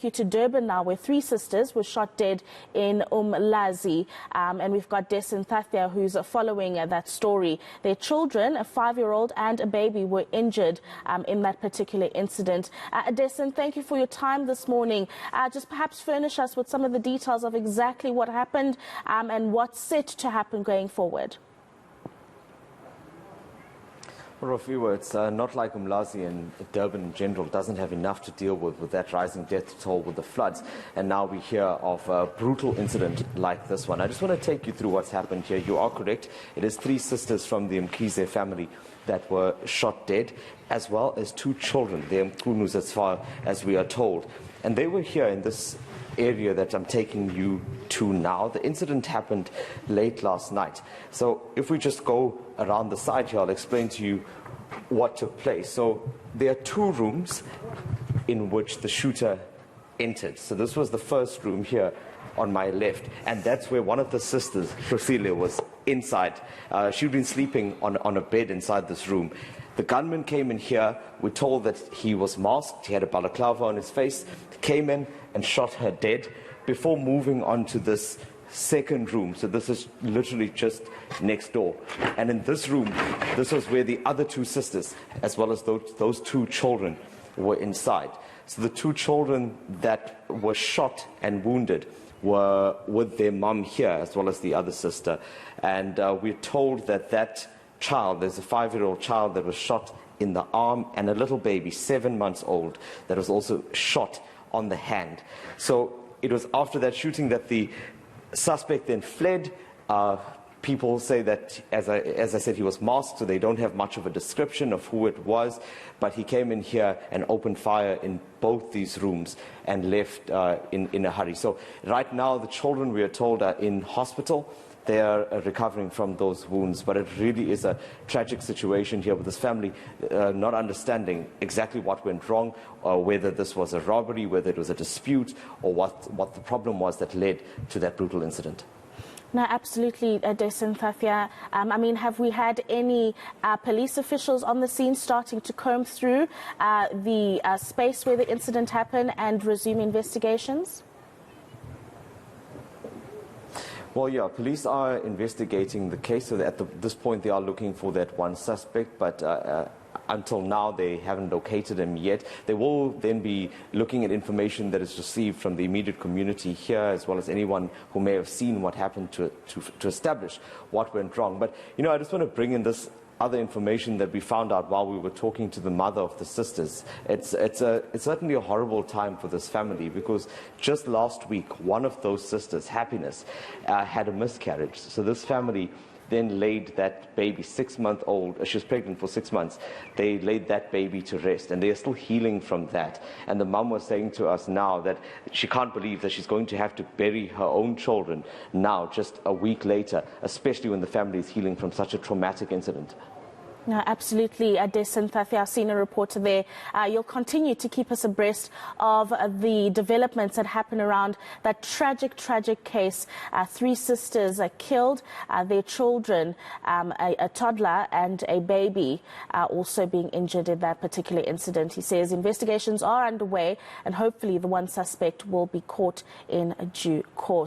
To Durban now, where 3 sisters were shot dead in Umlazi, and we've got Dasen Thathiah who's following that story. Their children, a 5-year-old and a baby, were injured in that particular incident. Dasen, thank you for your time this morning. Just perhaps furnish us with some of the details of exactly what happened and what's set to happen going forward. Well, Rafiwa, it's not like Umlazi and Durban in general doesn't have enough to deal with that rising death toll with the floods. And now we hear of a brutal incident like this one. I just want to take you through what's happened here. You are correct. It is 3 sisters from the Umlazi family that were shot dead, as well as 2 children, the Mkunus, as far as we are told. And they were here in this area that I'm taking you to now. The incident happened late last night. So if we just go around the side here, I'll explain to you what took place. So there are 2 rooms in which the shooter entered. So this was the first room here on my left, and that's where one of the sisters, Priscilla, was inside. She'd been sleeping on a bed inside this room. The gunman came in here. We're told that he was masked. He had a balaclava on his face. Came in and shot her dead before moving on to this second room. So this is literally just next door. And in this room, this was where the other 2 sisters, as well as those 2 children, were inside. So the 2 children that were shot and wounded were with their mum here, as well as the other sister. And we're told that child, there's a 5-year-old child that was shot in the arm, and a little baby, 7 months old, that was also shot on the hand. So it was after that shooting that the suspect then fled. People say that, as I said, he was masked, so they don't have much of a description of who it was, but he came in here and opened fire in both these rooms and left in a hurry. So right now the children, we are told, are in hospital. They are recovering from those wounds, but it really is a tragic situation here with this family not understanding exactly what went wrong, or whether this was a robbery, whether it was a dispute, or what the problem was that led to that brutal incident. No, absolutely, Dasen Thathiah. I mean, have we had any police officials on the scene starting to comb through the space where the incident happened and resume investigations? Well, yeah, police are investigating the case, so that at this point they are looking for that one suspect, but until now they haven't located him yet. They will then be looking at information that is received from the immediate community here, as well as anyone who may have seen what happened to establish what went wrong. But, you know, I just want to bring in this other information that we found out while we were talking to the mother of the sisters. It's certainly a horrible time for this family, because just last week one of those sisters, Happiness, had a miscarriage. So this family then laid that baby, 6-month-old, she was pregnant for 6 months, they laid that baby to rest, and they are still healing from that. And the mum was saying to us now that she can't believe that she's going to have to bury her own children now, just a week later, especially when the family is healing from such a traumatic incident. No, absolutely. Dasen Thathiah, senior reporter there. You'll continue to keep us abreast of the developments that happen around that tragic case. 3 sisters are killed, their children, a toddler and a baby, also being injured in that particular incident. He says investigations are underway and hopefully the one suspect will be caught in due course.